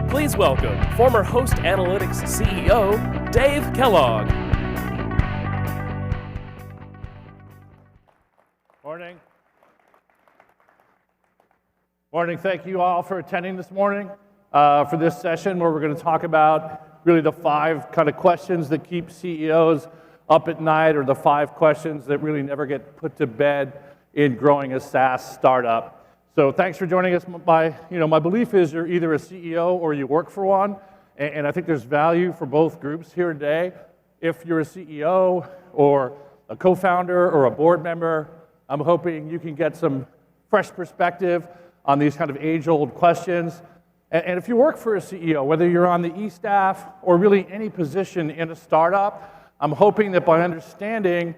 Please welcome former Host Analytics CEO, Dave Kellogg. Morning. Morning. Thank you all for attending this morning for this session where we're going to talk about really the 5 kind of questions that keep CEOs up at night, or the 5 questions that really never get put to bed in growing a SaaS startup. So thanks for joining us. My belief is you're either a CEO or you work for one, and I think there's value for both groups here today. If you're a CEO or a co-founder or a board member, I'm hoping you can get some fresh perspective on these kind of age-old questions. And if you work for a CEO, whether you're on the E-staff or really any position in a startup, I'm hoping that by understanding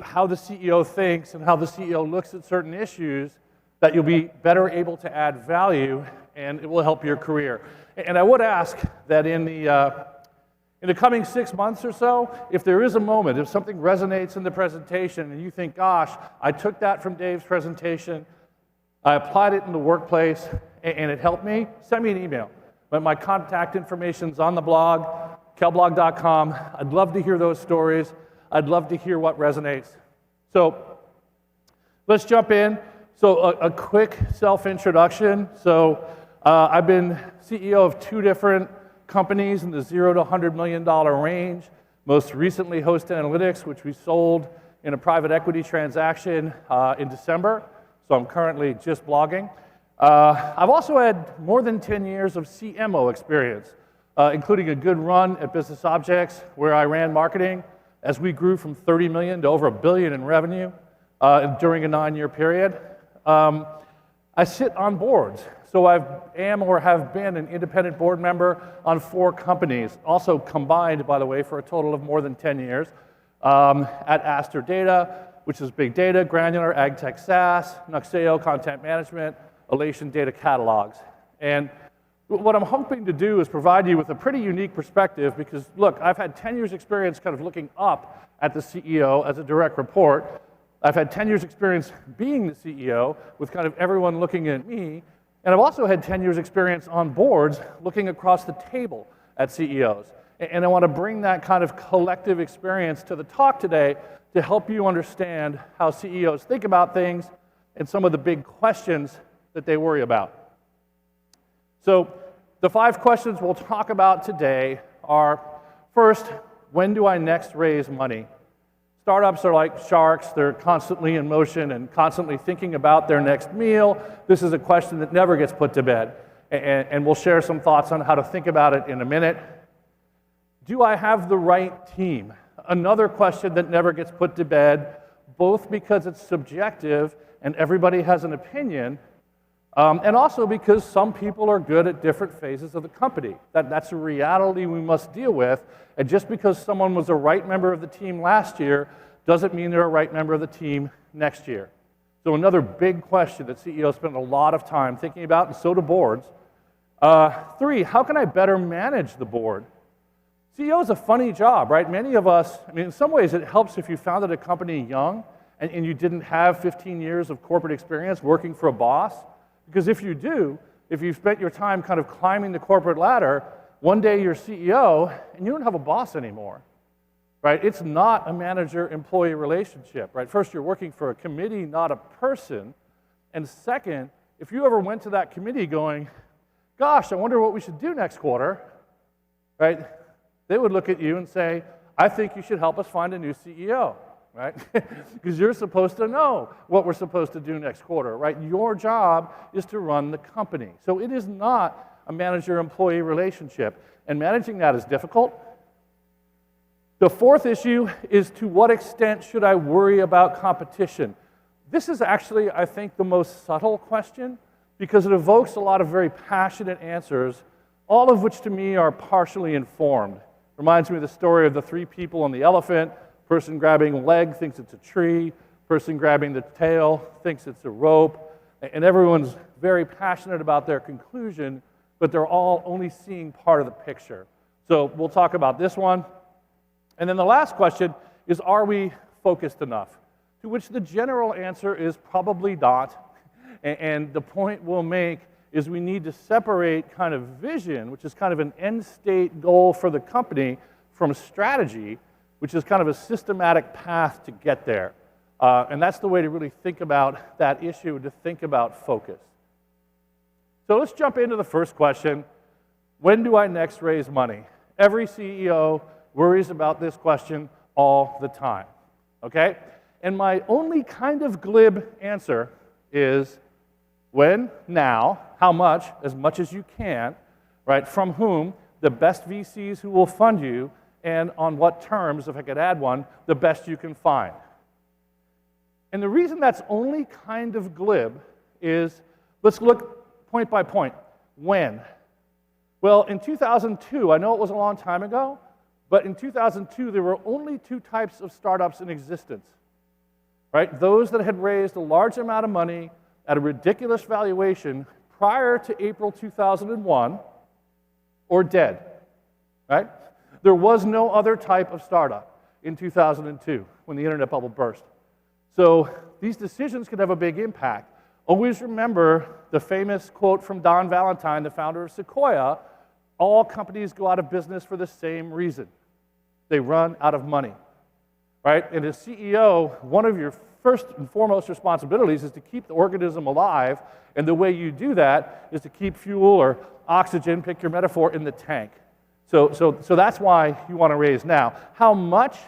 how the CEO thinks and how the CEO looks at certain issues, that you'll be better able to add value, and it will help your career. And I would ask that in the coming 6 months or so, if there is a moment, if something resonates in the presentation and you think, gosh, I took that from Dave's presentation, I applied it in the workplace, and it helped me, send me an email. But my contact information's on the blog, kellblog.com. I'd love to hear those stories. I'd love to hear what resonates. So let's jump in. So a quick self-introduction. So I've been CEO of 2 different companies in the $0 to $100 million range. Most recently, Host Analytics, which we sold in a private equity transaction in December. So I'm currently just blogging. I've also had more than 10 years of CMO experience, including a good run at Business Objects, where I ran marketing as we grew from 30 million to over $1 billion in revenue during a 9-year period. I sit on boards, so I am or have been an independent board member on 4 companies, also combined, by the way, for a total of more than 10 years, at SaaStr Data, which is big data, granular, ag tech SaaS, Nuxeo, content management, Elation data catalogs. And what I'm hoping to do is provide you with a pretty unique perspective because, look, I've had 10 years experience kind of looking up at the CEO as a direct report. I've had 10 years experience being the CEO with kind of everyone looking at me. And I've also had 10 years experience on boards looking across the table at CEOs. And I want to bring that kind of collective experience to the talk today to help you understand how CEOs think about things and some of the big questions that they worry about. So the 5 questions we'll talk about today are, first, when do I next raise money? Startups are like sharks. They're constantly in motion and constantly thinking about their next meal. This is a question that never gets put to bed. And we'll share some thoughts on how to think about it in a minute. Do I have the right team? Another question that never gets put to bed, both because it's subjective and everybody has an opinion, and also because some people are good at different phases of the company. That's a reality we must deal with. And just because someone was a right member of the team last year doesn't mean they're a right member of the team next year. So another big question that CEOs spend a lot of time thinking about, and so do boards. 3, how can I better manage the board? CEO is a funny job, right? Many of us, in some ways it helps if you founded a company young and you didn't have 15 years of corporate experience working for a boss. Because if you do, if you've spent your time kind of climbing the corporate ladder, one day you're CEO and you don't have a boss anymore, right? It's not a manager-employee relationship, right? First, you're working for a committee, not a person. And second, if you ever went to that committee going, gosh, I wonder what we should do next quarter, right? They would look at you and say, I think you should help us find a new CEO, right? Because you're supposed to know what we're supposed to do next quarter, right? Your job is to run the company. So it is not a manager-employee relationship, and managing that is difficult. The 4th issue is, to what extent should I worry about competition? This is actually, I think, the most subtle question because it evokes a lot of very passionate answers, all of which to me are partially informed. Reminds me of the story of the 3 people on the elephant. Person grabbing a leg thinks it's a tree. Person grabbing the tail thinks it's a rope. And everyone's very passionate about their conclusion, but they're all only seeing part of the picture. So we'll talk about this one. And then the last question is, are we focused enough? To which the general answer is probably not. And the point we'll make is we need to separate kind of vision, which is kind of an end state goal for the company, from strategy, which is kind of a systematic path to get there. And that's the way to really think about that issue, to think about focus. So let's jump into the first question. When do I next raise money? Every CEO worries about this question all the time, okay? And my only kind of glib answer is when, now, how much as you can, right? From whom, the best VCs who will fund you, and on what terms, if I could add one, the best you can find. And the reason that's only kind of glib is, let's look point by point. When? Well, in 2002, I know it was a long time ago, but in 2002, there were only two types of startups in existence, right? Those that had raised a large amount of money at a ridiculous valuation prior to April 2001 or dead, right? There was no other type of startup in 2002 when the internet bubble burst. So these decisions could have a big impact. Always remember the famous quote from Don Valentine, the founder of Sequoia: all companies go out of business for the same reason. They run out of money, right? And as CEO, one of your first and foremost responsibilities is to keep the organism alive, and the way you do that is to keep fuel or oxygen, pick your metaphor, in the tank. So that's why you want to raise now. How much?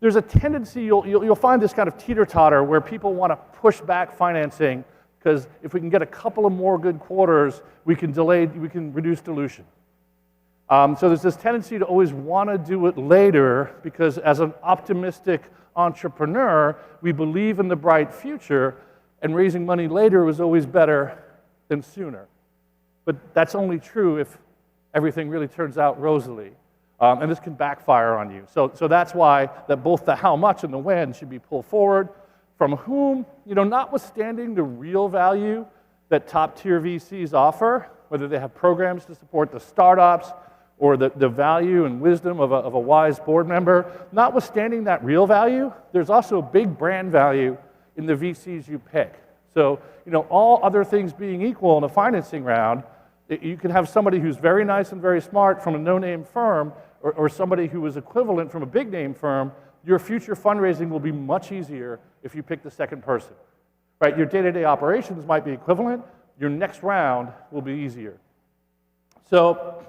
There's a tendency, you'll find this kind of teeter-totter where people want to push back financing because if we can get a couple of more good quarters, we can reduce dilution. So there's this tendency to always want to do it later because as an optimistic entrepreneur, we believe in the bright future, and raising money later was always better than sooner. But that's only true if everything really turns out rosily. And this can backfire on you. So that's why that both the how much and the when should be pulled forward. From whom, notwithstanding the real value that top-tier VCs offer, whether they have programs to support the startups or the value and wisdom of a wise board member, notwithstanding that real value, there's also big brand value in the VCs you pick. So, all other things being equal in a financing round, you can have somebody who's very nice and very smart from a no-name firm or somebody who is equivalent from a big-name firm. Your future fundraising will be much easier if you pick the second person, right? Your day-to-day operations might be equivalent. Your next round will be easier. So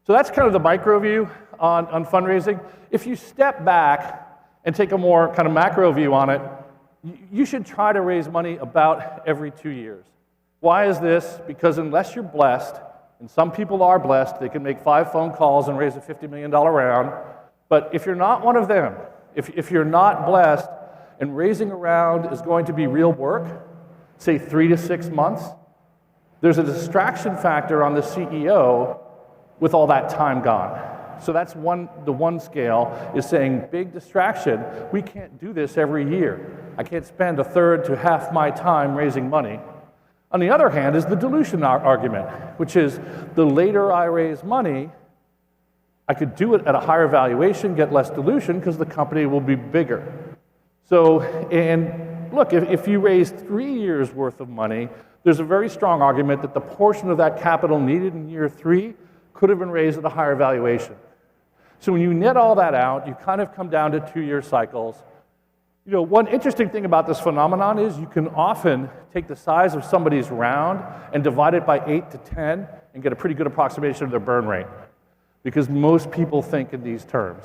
that's kind of the micro view on fundraising. If you step back and take a more kind of macro view on it, you should try to raise money about every 2 years. Why is this? Because unless you're blessed, and some people are blessed, they can make 5 phone calls and raise a $50 million round. But if you're not one of them, if you're not blessed and raising a round is going to be real work, say 3 to 6 months, there's a distraction factor on the CEO with all that time gone. So that's the one scale is saying big distraction. We can't do this every year. I can't spend a third to half my time raising money. On the other hand is the dilution argument, which is the later I raise money, I could do it at a higher valuation, get less dilution because the company will be bigger. So, and look, if you raise 3 years worth of money, there's a very strong argument that the portion of that capital needed in year 3 could have been raised at a higher valuation. So when you net all that out, you kind of come down to 2-year cycles. One interesting thing about this phenomenon is you can often take the size of somebody's round and divide it by 8 to 10 and get a pretty good approximation of their burn rate, because most people think in these terms.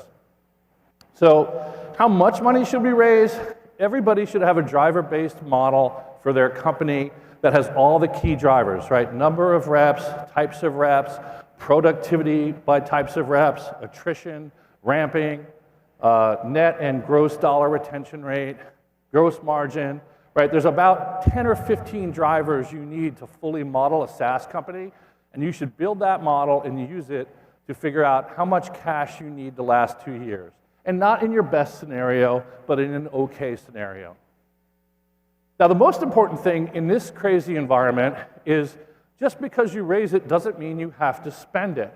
So how much money should we raise? Everybody should have a driver-based model for their company that has all the key drivers, right? Number of reps, types of reps, productivity by types of reps, attrition, ramping, net and gross dollar retention rate, gross margin, right? There's about 10 or 15 drivers you need to fully model a SaaS company, and you should build that model and use it to figure out how much cash you need the last 2 years. And not in your best scenario, but in an okay scenario. Now, the most important thing in this crazy environment is just because you raise it doesn't mean you have to spend it,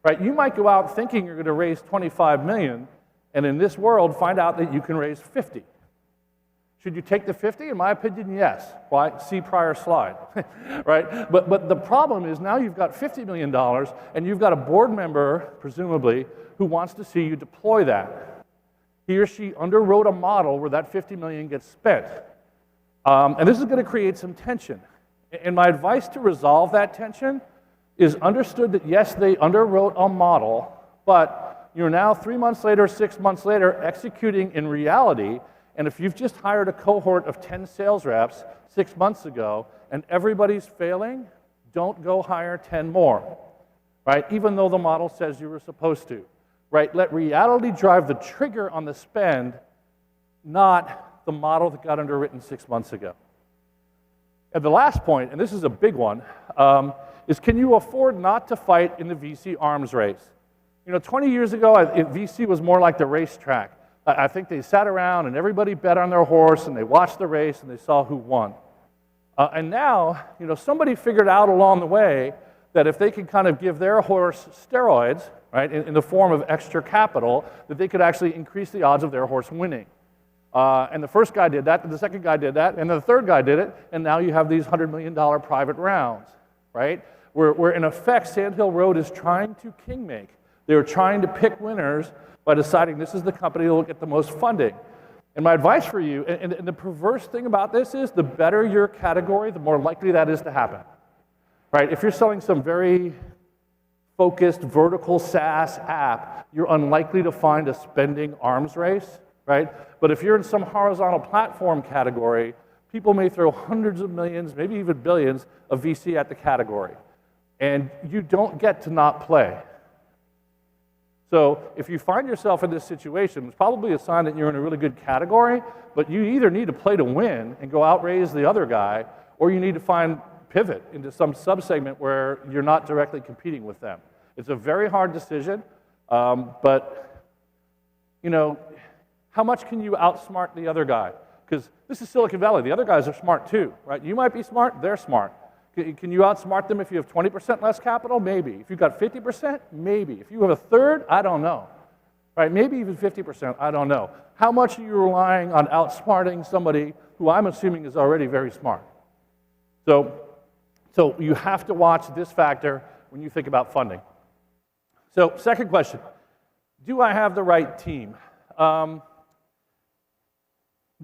right? You might go out thinking you're going to raise 25 million, and in this world find out that you can raise 50. Should you take the 50? In my opinion, yes. Why? See prior slide, right? But the problem is now you've got $50 million and you've got a board member, presumably, who wants to see you deploy that. He or she underwrote a model where that $50 million gets spent. And this is going to create some tension. And my advice to resolve that tension is understood that, yes, they underwrote a model, but you're now 3 months later, 6 months later, executing in reality. And if you've just hired a cohort of 10 sales reps 6 months ago and everybody's failing, don't go hire 10 more, right? Even though the model says you were supposed to, right? Let reality drive the trigger on the spend, not the model that got underwritten 6 months ago. And the last point, and this is a big one, is can you afford not to fight in the VC arms race? 20 years ago, VC was more like the racetrack. I think they sat around and everybody bet on their horse and they watched the race and they saw who won. And now, somebody figured out along the way that if they could kind of give their horse steroids, right, in the form of extra capital, that they could actually increase the odds of their horse winning. And the first guy did that, and the second guy did that, and the third guy did it, and now you have these $100 million private rounds, right? Where in effect, Sandhill Road is trying to kingmake. They're trying to pick winners by deciding this is the company that will get the most funding. And my advice for you, and the perverse thing about this is the better your category, the more likely that is to happen, right? If you're selling some very focused vertical SaaS app, you're unlikely to find a spending arms race, right? But if you're in some horizontal platform category, people may throw hundreds of millions, maybe even billions of VC at the category. And you don't get to not play. So if you find yourself in this situation, it's probably a sign that you're in a really good category, but you either need to play to win and go outraise the other guy, or you need to pivot into some subsegment where you're not directly competing with them. It's a very hard decision, but how much can you outsmart the other guy? Because this is Silicon Valley. The other guys are smart too, right? You might be smart, they're smart. Can you outsmart them if you have 20% less capital? Maybe. If you've got 50%? Maybe. If you have a third? I don't know. Right? Maybe even 50%? I don't know. How much are you relying on outsmarting somebody who I'm assuming is already very smart? So you have to watch this factor when you think about funding. So second question, do I have the right team?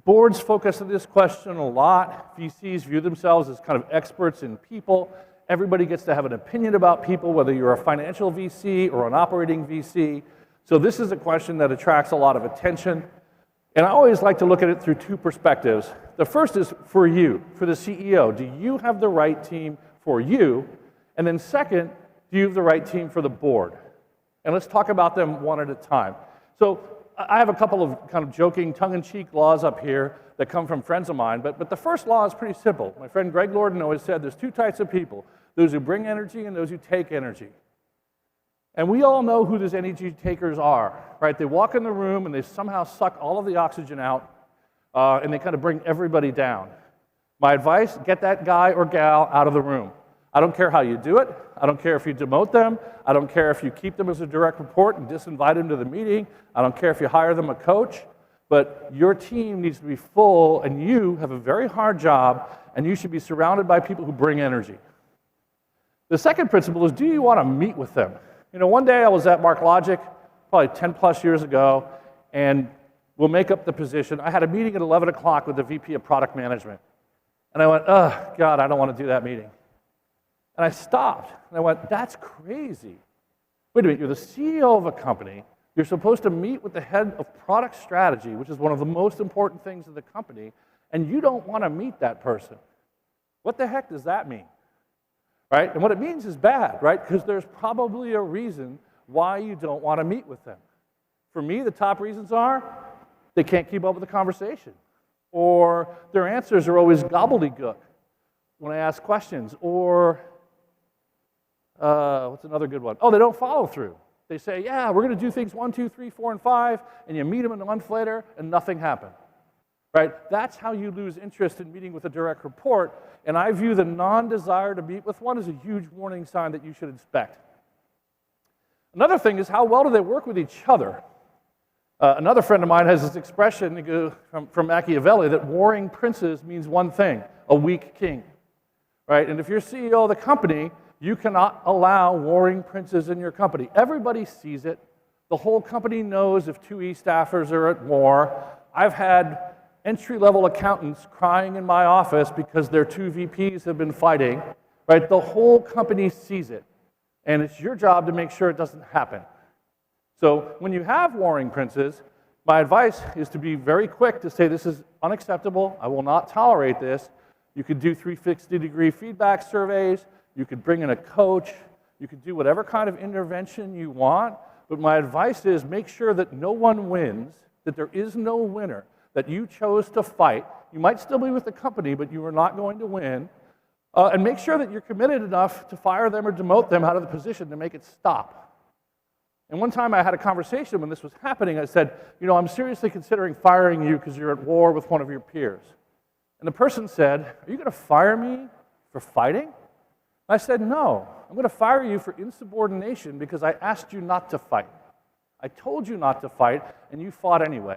Boards focus on this question a lot. VCs view themselves as kind of experts in people. Everybody gets to have an opinion about people, whether you're a financial VC or an operating VC. So this is a question that attracts a lot of attention. And I always like to look at it through two perspectives. The first is for you, for the CEO. Do you have the right team for you? And then second, do you have the right team for the board? And let's talk about them one at a time. So I have a couple of kind of joking, tongue-in-cheek laws up here that come from friends of mine, but the first law is pretty simple. My friend Greg Lorden always said there's two types of people, those who bring energy and those who take energy. And we all know who those energy takers are, right? They walk in the room and they somehow suck all of the oxygen out, and they kind of bring everybody down. My advice, get that guy or gal out of the room. I don't care how you do it. I don't care if you demote them. I don't care if you keep them as a direct report and disinvite them to the meeting. I don't care if you hire them a coach. But your team needs to be full, and you have a very hard job, and you should be surrounded by people who bring energy. The second principle is, do you want to meet with them? One day I was at MarkLogic, probably 10 plus years ago, and we'll make up the position. I had a meeting at 11 o'clock with the VP of Product Management. And I went, oh, God, I don't want to do that meeting. And I stopped, and I went, that's crazy. Wait a minute, you're the CEO of a company. You're supposed to meet with the head of product strategy, which is one of the most important things of the company, and you don't want to meet that person. What the heck does that mean? Right? And what it means is bad, right? Because there's probably a reason why you don't want to meet with them. For me, the top reasons are they can't keep up with the conversation, or their answers are always gobbledygook when I ask questions, or what's another good one? Oh, they don't follow through. They say, yeah, we're going to do things 1, 2, 3, 4, and 5, and you meet them a month later, and nothing happened. Right? That's how you lose interest in meeting with a direct report, and I view the non-desire to meet with one as a huge warning sign that you should inspect. Another thing is, how well do they work with each other? Another friend of mine has this expression from Machiavelli that warring princes means one thing, a weak king, right? And if you're CEO of the company, you cannot allow warring princes in your company. Everybody sees it. The whole company knows if two E-staffers are at war. I've had entry-level accountants crying in my office because their two VPs have been fighting, right? The whole company sees it, and it's your job to make sure it doesn't happen. So when you have warring princes, my advice is to be very quick to say, this is unacceptable, I will not tolerate this. You could do 360-degree feedback surveys, you could bring in a coach, you could do whatever kind of intervention you want, but my advice is make sure that no one wins, that there is no winner, that you chose to fight. You might still be with the company, but you are not going to win. And make sure that you're committed enough to fire them or demote them out of the position to make it stop. And one time I had a conversation when this was happening. I said, I'm seriously considering firing you because you're at war with one of your peers. And the person said, are you going to fire me for fighting? I said, no, I'm going to fire you for insubordination because I asked you not to fight. I told you not to fight, and you fought anyway.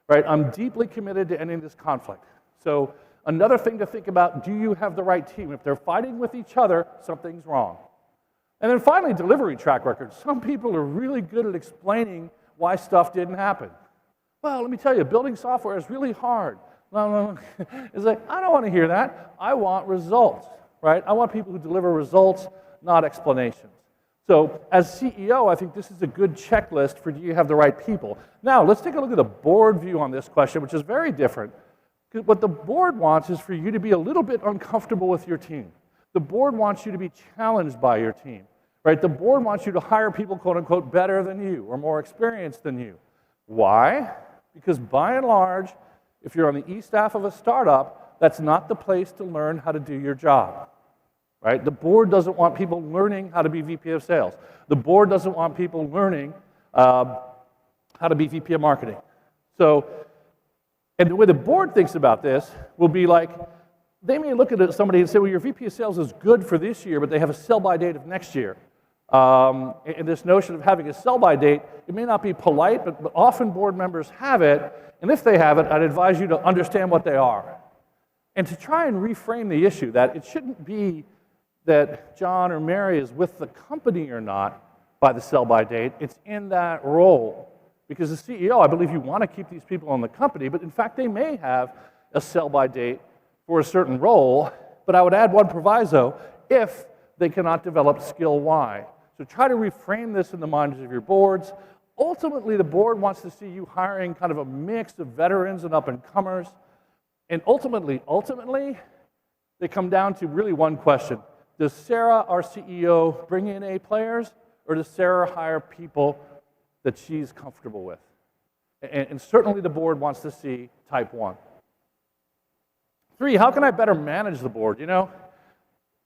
Right? I'm deeply committed to ending this conflict. So another thing to think about, do you have the right team? If they're fighting with each other, something's wrong. And then finally, delivery track record. Some people are really good at explaining why stuff didn't happen. Well, let me tell you, building software is really hard. No. It's like, I don't want to hear that. I want results, right? I want people who deliver results, not explanations. So as CEO, I think this is a good checklist for do you have the right people. Now, let's take a look at the board view on this question, which is very different. What the board wants is for you to be a little bit uncomfortable with your team. The board wants you to be challenged by your team. Right? The board wants you to hire people, quote unquote, better than you or more experienced than you. Why? Because by and large, if you're on the E-staff of a startup, that's not the place to learn how to do your job. Right? The board doesn't want people learning how to be VP of sales. The board doesn't want people learning how to be VP of marketing. So, and the way the board thinks about this will be like, they may look at somebody and say, well, your VP of sales is good for this year, but they have a sell-by date of next year. And this notion of having a sell-by date, it may not be polite, but often board members have it. And if they have it, I'd advise you to understand what they are. And to try and reframe the issue that it shouldn't be that John or Mary is with the company or not by the sell-by date. It's in that role. Because as CEO, I believe you want to keep these people in the company, but in fact, they may have a sell-by date for a certain role, but I would add one proviso, if they cannot develop skill Y. So try to reframe this in the minds of your boards. Ultimately, the board wants to see you hiring kind of a mix of veterans and up-and-comers. And ultimately, they come down to really one question. Does Sarah, our CEO, bring in A players, or does Sarah hire people that she's comfortable with? And certainly the board wants to see type 1. 3, how can I better manage the board?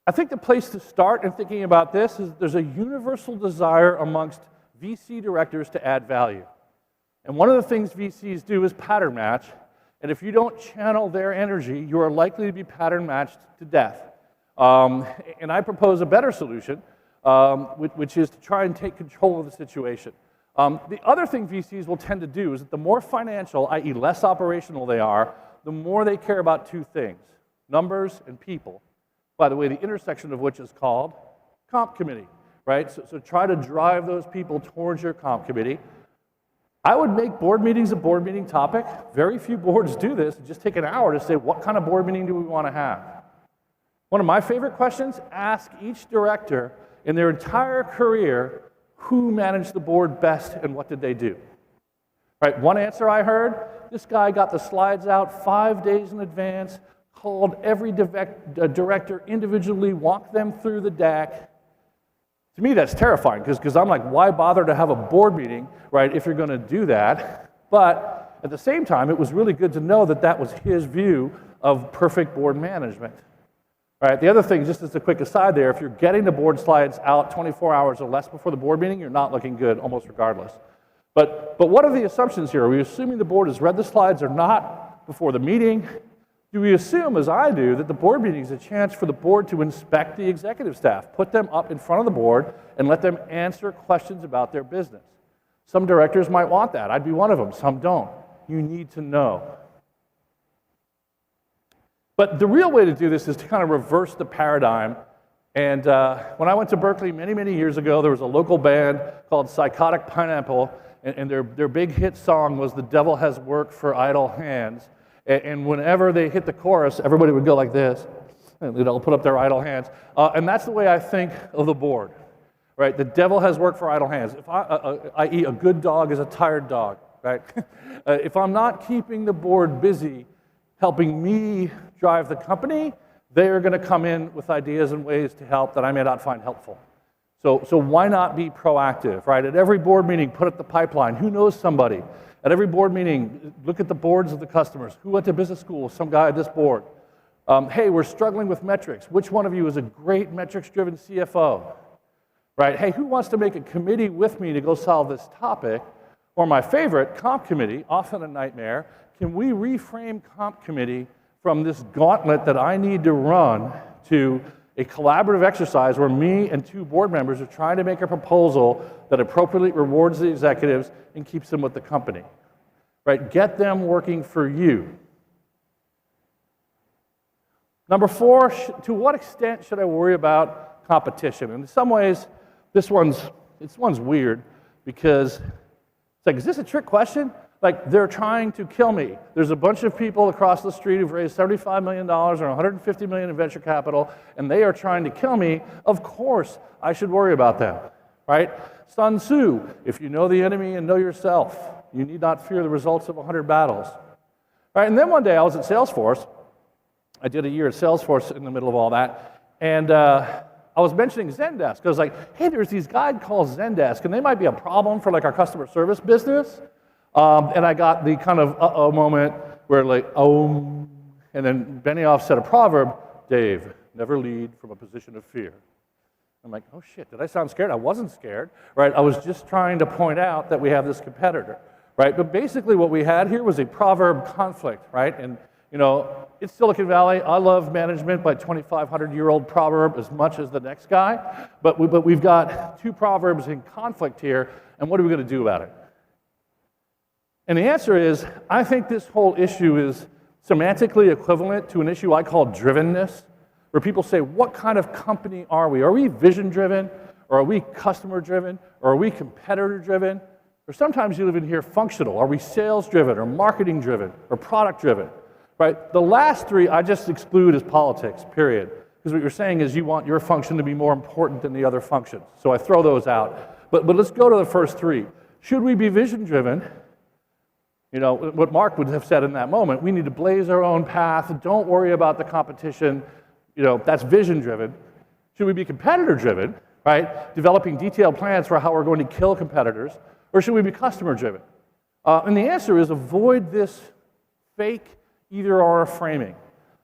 I think the place to start in thinking about this is there's a universal desire amongst VC directors to add value. And one of the things VCs do is pattern match, and if you don't channel their energy, you are likely to be pattern matched to death. And I propose a better solution, which is to try and take control of the situation. The other thing VCs will tend to do is that the more financial, i.e. less operational they are, the more they care about two things, numbers and people. By the way, the intersection of which is called comp committee, right? So try to drive those people towards your comp committee. I would make board meetings a board meeting topic. Very few boards do this. Just take an hour to say, what kind of board meeting do we want to have? One of my favorite questions, ask each director in their entire career who managed the board best and what did they do. Right, one answer I heard, this guy got the slides out 5 days in advance, called every director individually, walked them through the deck. To me, that's terrifying, because I'm like, why bother to have a board meeting, right, if you're going to do that? But at the same time, it was really good to know that that was his view of perfect board management. Right, the other thing, just as a quick aside there, if you're getting the board slides out 24 hours or less before the board meeting, you're not looking good, almost regardless. But what are the assumptions here? Are we assuming the board has read the slides or not before the meeting? Do we assume, as I do, that the board meeting is a chance for the board to inspect the executive staff, put them up in front of the board, and let them answer questions about their business? Some directors might want that. I'd be one of them. Some don't. You need to know. But the real way to do this is to kind of reverse the paradigm. And when I went to Berkeley many, many years ago, there was a local band called Psychotic Pineapple, and their big hit song was "The Devil Has Work for Idle Hands." And whenever they hit the chorus, everybody would go like this, and they'll put up their idle hands. And that's the way I think of the board, right? The devil has work for idle hands. If i.e., a good dog is a tired dog, right? If I'm not keeping the board busy, helping me drive the company, they are going to come in with ideas and ways to help that I may not find helpful. So why not be proactive, right? At every board meeting, put up the pipeline. Who knows somebody? At every board meeting, look at the boards of the customers. Who went to business school? Some guy at this board. Hey, we're struggling with metrics. Which one of you is a great metrics-driven CFO? Right? Hey, who wants to make a committee with me to go solve this topic? Or my favorite, comp committee, often a nightmare. Can we reframe comp committee from this gauntlet that I need to run to a collaborative exercise where me and two board members are trying to make a proposal that appropriately rewards the executives and keeps them with the company, right? Get them working for you. Number 4, to what extent should I worry about competition? And in some ways, this one's weird because it's like, is this a trick question? Like, they're trying to kill me. There's a bunch of people across the street who've raised $75 million or $150 million in venture capital, and they are trying to kill me. Of course, I should worry about them, right? Sun Tzu, if you know the enemy and know yourself, you need not fear the results of 100 battles. Right? And then one day I was at Salesforce. I did a year at Salesforce in the middle of all that, and I was mentioning Zendesk. I was like, hey, there's these guys called Zendesk, and they might be a problem for like our customer service business. And I got the kind of uh-oh moment where like, oh, and then Benioff said a proverb, Dave, never lead from a position of fear. I'm like, oh shit, did I sound scared? I wasn't scared, right? I was just trying to point out that we have this competitor, right? But basically what we had here was a proverb conflict, right? And you know, it's Silicon Valley. I love management by 2,500-year-old proverb as much as the next guy, but we've got two proverbs in conflict here, and what are we going to do about it? And the answer is, I think this whole issue is semantically equivalent to an issue I call drivenness, where people say, what kind of company are we? Are we vision-driven, or are we customer-driven, or are we competitor-driven? Or sometimes you even hear functional. Are we sales-driven, or marketing-driven, or product-driven? Right? The last three I just exclude as politics, period. Because what you're saying is you want your function to be more important than the other functions. So I throw those out. But let's go to the first three. Should we be vision-driven? You know, what Mark would have said in that moment, we need to blaze our own path. Don't worry about the competition. You know, that's vision-driven. Should we be competitor-driven, right? Developing detailed plans for how we're going to kill competitors. Or should we be customer-driven? And the answer is avoid this fake either-or framing,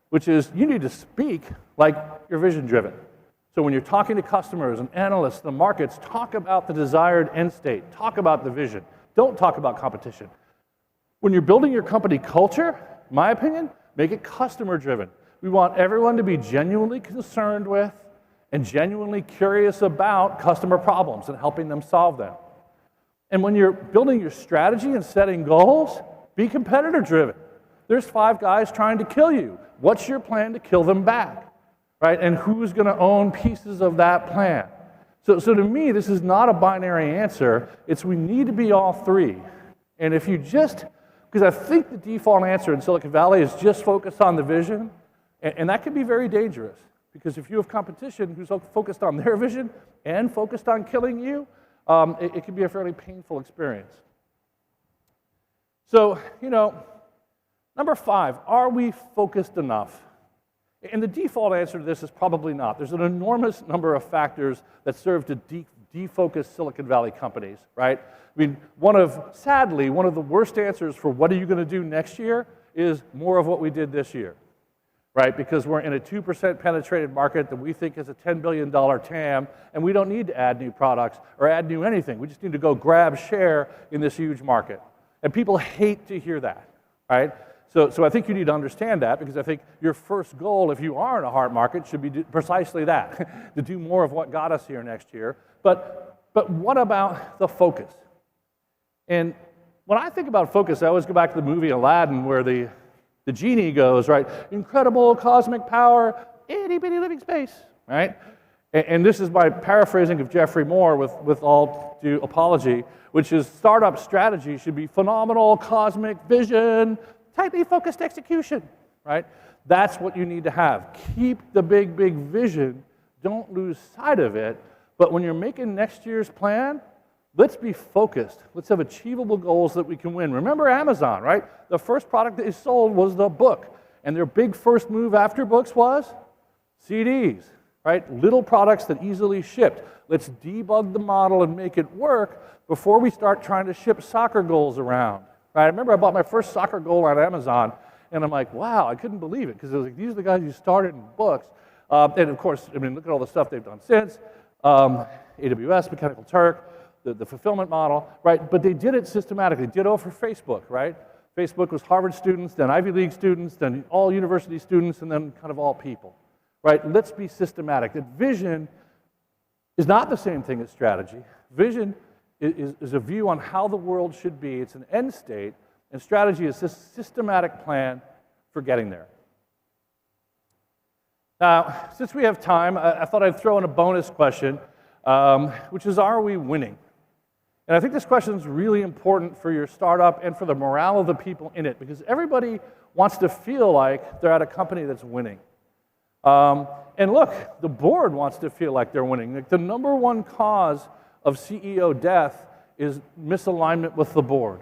which is you need to speak like you're vision-driven. So when you're talking to customers and analysts, the markets, talk about the desired end state. Talk about the vision. Don't talk about competition. When you're building your company culture, in my opinion, make it customer-driven. We want everyone to be genuinely concerned with and genuinely curious about customer problems and helping them solve them. And when you're building your strategy and setting goals, be competitor-driven. There's 5 guys trying to kill you. What's your plan to kill them back? Right? And who's going to own pieces of that plan? So to me, this is not a binary answer. It's we need to be all 3. And if you just, because I think the default answer in Silicon Valley is just focus on the vision, and that can be very dangerous. Because if you have competition who's focused on their vision and focused on killing you, it can be a fairly painful experience. So, you know, number 5, are we focused enough? And the default answer to this is probably not. There's an enormous number of factors that serve to defocus Silicon Valley companies, right? I mean, sadly, one of the worst answers for what are you going to do next year is more of what we did this year, right? Because we're in a 2% penetrated market that we think is a $10 billion TAM, and we don't need to add new products or add new anything. We just need to go grab share in this huge market. And people hate to hear that, right? So I think you need to understand that, because I think your first goal, if you are in a hard market, should be precisely that, to do more of what got us here next year. But what about the focus? And when I think about focus, I always go back to the movie Aladdin where the genie goes, right? Incredible cosmic power, itty bitty living space, right? And this is my paraphrasing of Jeffrey Moore with all due apology, which is startup strategy should be phenomenal cosmic vision, tightly focused execution, right? That's what you need to have. Keep the big, big vision. Don't lose sight of it. But when you're making next year's plan, let's be focused. Let's have achievable goals that we can win. Remember Amazon, right? The first product that they sold was the book. And their big first move after books was CDs, right? Little products that easily shipped. Let's debug the model and make it work before we start trying to ship soccer goals around. Right? I remember I bought my first soccer goal on Amazon, and I'm like, wow, I couldn't believe it, because it was like, these are the guys who started in books. And of course, I mean, look at all the stuff they've done since. AWS, Mechanical Turk, the fulfillment model, right? But they did it systematically. Ditto for Facebook, right? Facebook was Harvard students, then Ivy League students, then all university students, and then kind of all people, right? Let's be systematic. That vision is not the same thing as strategy. Vision is a view on how the world should be. It's an end state, and strategy is this systematic plan for getting there. Now, since we have time, I thought I'd throw in a bonus question, which is, are we winning? And I think this question is really important for your startup and for the morale of the people in it, because everybody wants to feel like they're at a company that's winning. And look, the board wants to feel like they're winning. Like, the number one cause of CEO death is misalignment with the board.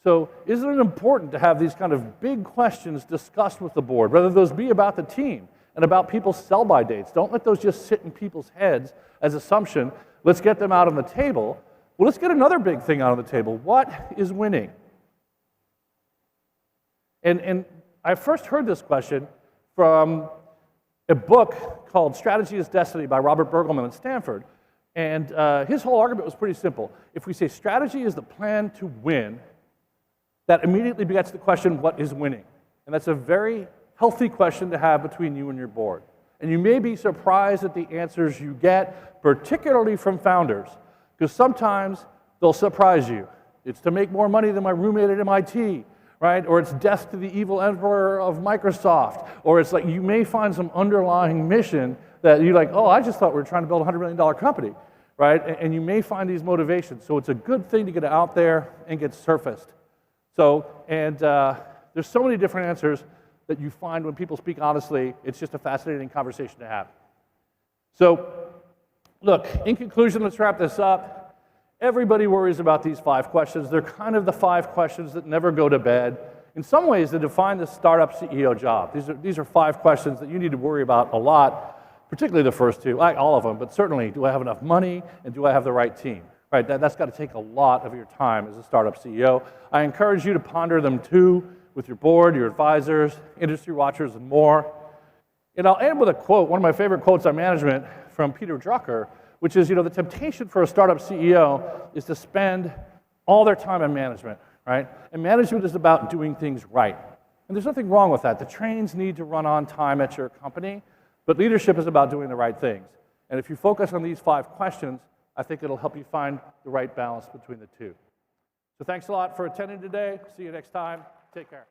So isn't it important to have these kind of big questions discussed with the board, whether those be about the team and about people's sell-by dates? Don't let those just sit in people's heads as assumption. Let's get them out on the table. Well, let's get another big thing out on the table. What is winning? And I first heard this question from a book called Strategy is Destiny by Robert Bergelman at Stanford. And his whole argument was pretty simple. If we say strategy is the plan to win, that immediately begets the question, what is winning? And that's a very healthy question to have between you and your board. And you may be surprised at the answers you get, particularly from founders, because sometimes they'll surprise you. It's to make more money than my roommate at MIT, right? Or it's death to the evil emperor of Microsoft. Or it's like you may find some underlying mission that you're like, oh, I just thought we were trying to build a $100 million company, right? And you may find these motivations. So it's a good thing to get out there and get surfaced. So, and there's so many different answers that you find when people speak honestly. It's just a fascinating conversation to have. So, look, in conclusion, let's wrap this up. Everybody worries about these 5 questions. They're kind of the 5 questions that never go to bed. In some ways, they define the startup CEO job. These are 5 questions that you need to worry about a lot, particularly the first 2, like all of them, but certainly, do I have enough money and do I have the right team? Right, that's got to take a lot of your time as a startup CEO. I encourage you to ponder them too with your board, your advisors, industry watchers, and more. And I'll end with a quote, one of my favorite quotes on management from Peter Drucker, which is, the temptation for a startup CEO is to spend all their time on management, right? And management is about doing things right. And there's nothing wrong with that. The trains need to run on time at your company, but leadership is about doing the right things. And if you focus on these 5 questions, I think it'll help you find the right balance between the two. So thanks a lot for attending today. See you next time. Take care.